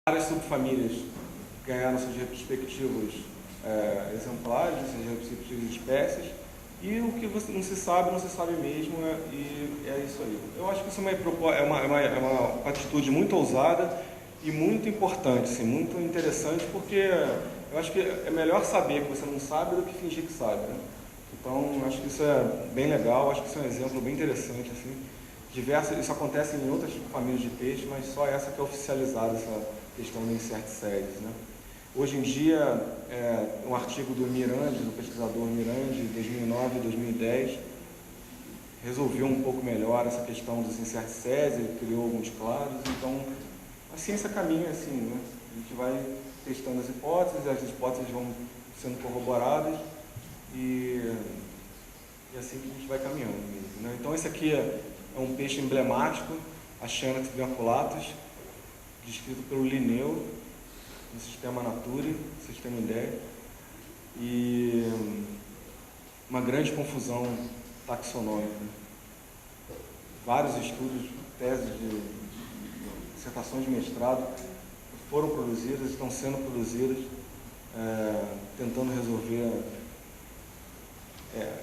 Várias subfamílias ganharam seus respectivos exemplares, seus respectivas espécies, e o que você não se sabe mesmo, e é isso aí. Eu acho que isso é uma atitude muito ousada e muito importante, assim, muito interessante, porque eu acho que é melhor saber que você não sabe do que fingir que sabe, né? Então, acho que isso é bem legal, acho que isso é um exemplo bem interessante, assim. Isso acontece em outras famílias de peixe, mas só essa que é oficializada, essa questão do insert series, né? Hoje em dia, um artigo do Mirandi, do pesquisador Mirandi, de 2009 e 2010, resolveu um pouco melhor essa questão dos insert series, ele criou alguns claros, então a ciência caminha assim, né? A gente vai testando as hipóteses vão sendo corroboradas e assim que a gente vai caminhando mesmo, né? Então esse aqui é um peixe emblemático, a Chanax vinculatus, descrito pelo Linneu, no sistema Nature, sistema INDEE, e uma grande confusão taxonômica. Vários estudos, teses de dissertações de mestrado foram produzidas, estão sendo produzidas, tentando resolver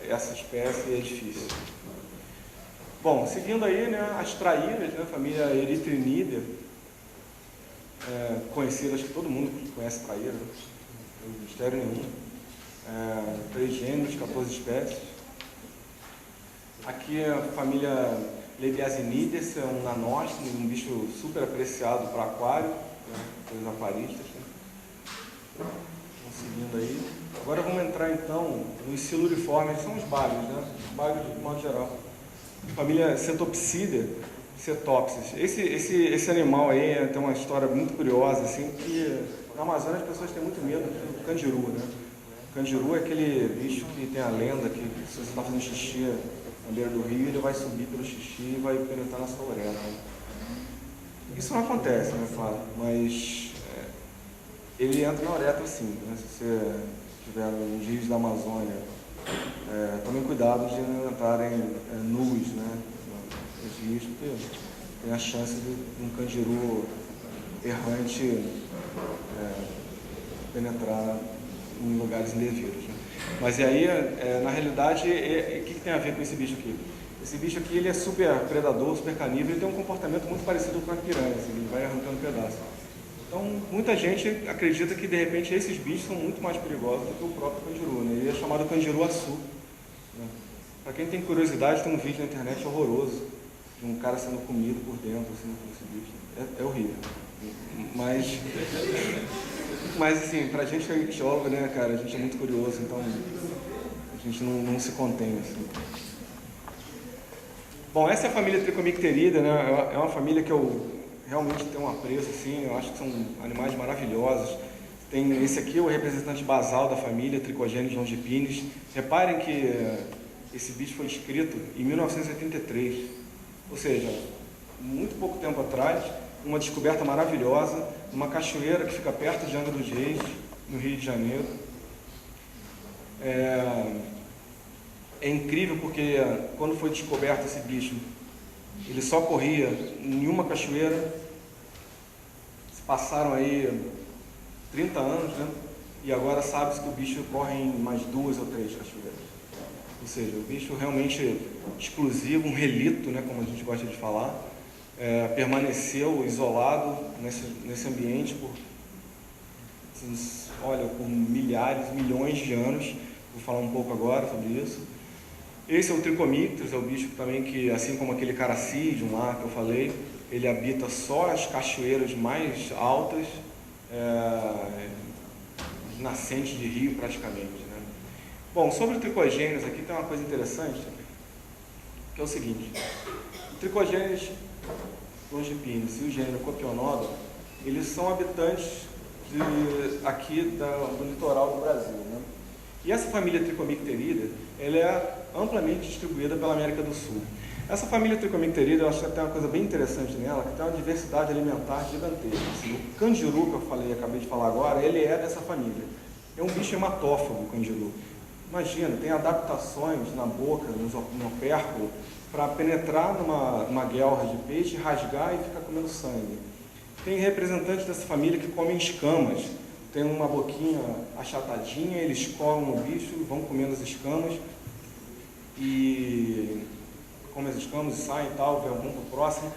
essa espécie, é difícil. Bom, seguindo aí, né, as traíras, né, família Erythrinidae, conhecida, acho que todo mundo conhece traíra, não tem mistério nenhum. 3 gêneros, 14 espécies. Aqui a família Lebiasinidae, é um nanósteno, um bicho super apreciado para aquário, né, pelos aquaristas. Né? Vamos seguindo aí. Agora vamos entrar então nos siluriformes, que são os bagres, né? Os bagres de modo geral. Família Cetopsida, Cetopsis. Esse animal aí tem uma história muito curiosa, assim, que na Amazônia as pessoas têm muito medo do candiru, né? O candiru é aquele bicho que tem a lenda que se você está fazendo xixi na beira do rio, ele vai subir pelo xixi e vai penetrar na sua uretra. Isso não acontece, né, claro, mas ele entra na uretra sim, né? Se você estiver nos rios da Amazônia, tomem cuidado de não entrarem nus, né, nos rios, porque tem a chance de um candiru errante penetrar em lugares indevidos. Né? Mas e aí, na realidade, o que tem a ver com esse bicho aqui? Esse bicho aqui ele é super predador, super canível, ele tem um comportamento muito parecido com a piranha, assim, ele vai arrancando pedaços. Então, muita gente acredita que, de repente, esses bichos são muito mais perigosos do que o próprio candiru, né? Ele é chamado candiru-açu. Né? Para quem tem curiosidade, tem um vídeo na internet horroroso de um cara sendo comido por dentro, assim, por esse bicho. É horrível. Mas assim, pra gente que é ictiólogo, né, cara, a gente é muito curioso, então a gente não se contém, assim. Bom, essa é a família Trichomicteridae, né? É uma família que eu realmente tenho um apreço, assim, eu acho que são animais maravilhosos. Tem esse aqui, o representante basal da família, Trichogenes longipines. Reparem que esse bicho foi escrito em 1983, ou seja, muito pouco tempo atrás, uma descoberta maravilhosa, uma cachoeira que fica perto de Angra dos Reis, no Rio de Janeiro. É incrível porque quando foi descoberto esse bicho, ele só corria em uma cachoeira. Se passaram aí 30 anos, né? E agora sabe-se que o bicho corre em mais 2 ou 3 cachoeiras. Ou seja, o bicho realmente exclusivo, um relito, né, como a gente gosta de falar, permaneceu isolado nesse ambiente por milhares, milhões de anos. Vou falar um pouco agora sobre isso. Esse é o Trichomictes, é o bicho também que, assim como aquele Carassidium lá que eu falei, ele habita só as cachoeiras mais altas, nascentes de rio praticamente, né? Bom, sobre o Trichogenes aqui tem uma coisa interessante, que é o seguinte: o Trichogenes longipines e o gênero Copionoda, eles são habitantes aqui do litoral do Brasil, né? E essa família Trichomicteridae, ela é amplamente distribuída pela América do Sul. Essa família Trichomicteridae, eu acho que tem uma coisa bem interessante nela, que tem uma diversidade alimentar gigantesca. Assim, o candiru que eu acabei de falar agora, ele é dessa família. É um bicho hematófago, o candiru. Imagina, tem adaptações na boca, no opérculo, para penetrar numa guelra de peixe, rasgar e ficar comendo sangue. Tem representantes dessa família que comem escamas. Tem uma boquinha achatadinha, eles comem o bicho, vão comendo as escamas e comem as escamas e saem e tal, vão para o próximo.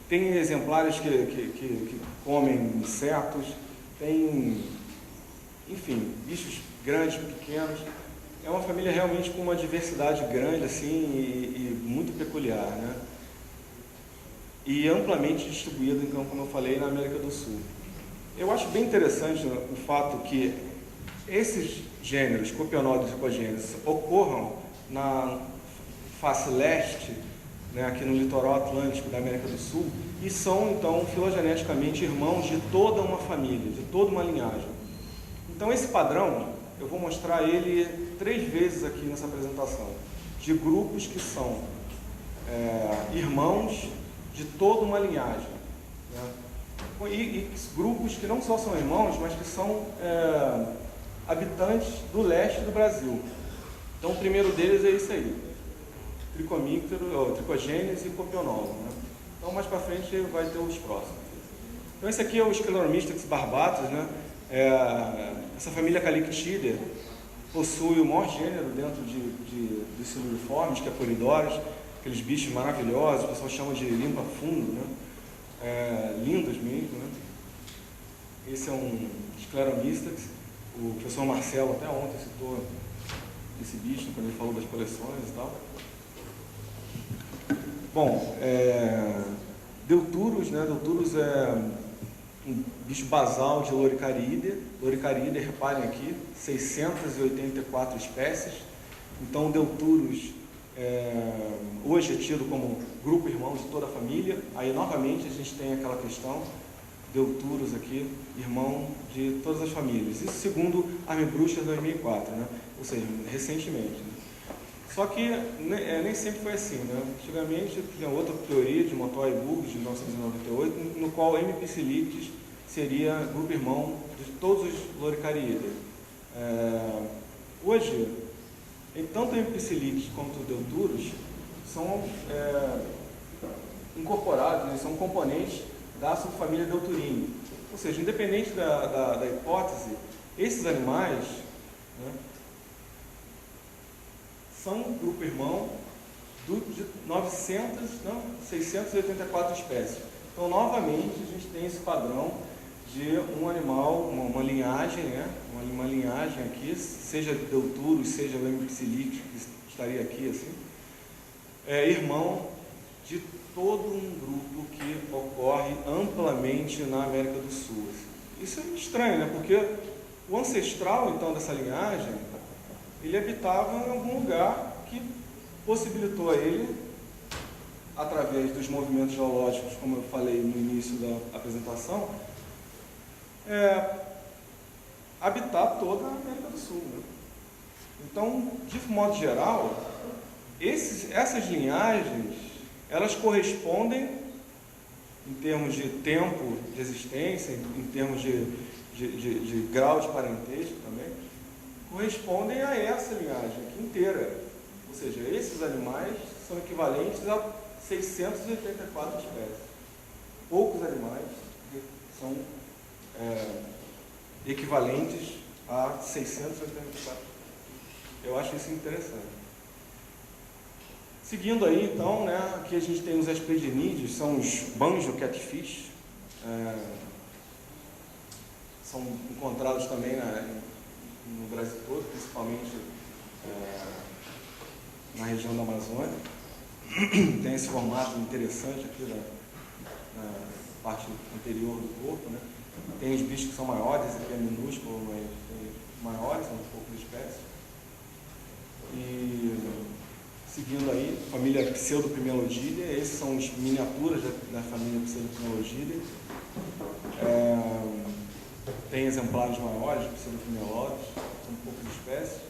Tem exemplares que comem insetos, tem, enfim, bichos grandes, pequenos. É uma família realmente com uma diversidade grande assim e muito peculiar, né? E amplamente distribuído, então, como eu falei, na América do Sul. Eu acho bem interessante o fato que esses gêneros, Copionodus e Cogênesis, ocorram na face leste, né, aqui no litoral atlântico da América do Sul, e são, então, filogeneticamente irmãos de toda uma família, de toda uma linhagem. Então, esse padrão, eu vou mostrar ele 3 vezes aqui nessa apresentação, de grupos que são irmãos de toda uma linhagem, né? E grupos que não só são irmãos, mas que são habitantes do leste do Brasil. Então, o primeiro deles é isso aí, Tricogênesis e Copionodus, né? Então, mais para frente, vai ter os próximos. Então, esse aqui é o Scleromystex barbatus, né? Essa família Calictidae possui o maior gênero dentro dos siluriformes, que é Corydoras, aqueles bichos maravilhosos, o pessoal chama de limpa fundo, né? Lindos mesmo, né? Esse é um Scleromystex. O professor Marcelo até ontem citou esse bicho quando ele falou das coleções e tal. Bom, Deuturus, né? Deuturus é um bicho basal de Loricariidae. Loricariidae, reparem aqui, 684 espécies. Então, Deuturus hoje é tido como grupo irmão de toda a família. Aí, novamente, a gente tem aquela questão, Deuturus aqui, irmão de todas as famílias. Isso segundo Armbruster 2004, né? Ou seja, recentemente. Né? Só que nem sempre foi assim, né? Antigamente, tinha outra teoria de Montoya e Burgos, de 1998, no qual M. piscilictis seria grupo irmão de todos os Loricariidae. Hoje, tanto a M. piscilictis quanto o Deuturus são incorporados, né? São componentes da subfamília Deuturini. Ou seja, independente da hipótese, esses animais, né, são um grupo irmão de 684 espécies. Então, novamente, a gente tem esse padrão de um animal, uma linhagem, né, uma linhagem aqui, seja Deuturus, seja o M. piscilictis, que estaria aqui assim, irmão de todo um grupo que ocorre amplamente na América do Sul. Isso é estranho, né? Porque o ancestral, então, dessa linhagem, ele habitava em algum lugar que possibilitou a ele, através dos movimentos geológicos, como eu falei no início da apresentação, habitar toda a América do Sul, né? Então, de modo geral, essas linhagens, elas correspondem, em termos de tempo de existência, em termos de grau de parentesco também, correspondem a essa linhagem aqui inteira. Ou seja, esses animais são equivalentes a 684 espécies. Poucos animais são equivalentes a 684. Eu acho isso interessante. Seguindo aí, então, né, aqui a gente tem os asperginídeos, são os banjo catfish, são encontrados também no Brasil todo, principalmente na região da Amazônia. Tem esse formato interessante aqui na parte anterior do corpo, né? Tem os bichos que são maiores, aqui é minúsculo, mas tem maiores, são um pouco de espécies. E seguindo aí, família Pseudoprimelodidae, esses são as miniaturas da família Pseudoprimelodidae. Tem exemplares maiores de Pseudoprimelodus, são um pouco de espécies.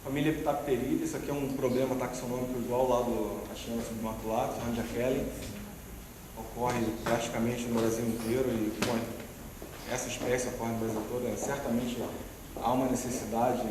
Família Ptapteridae, isso aqui é um problema taxonômico igual lá do Achinella subimaculatus, Randiakelli. Ocorre praticamente no Brasil inteiro e essa espécie ocorre no Brasil todo. Certamente há uma necessidade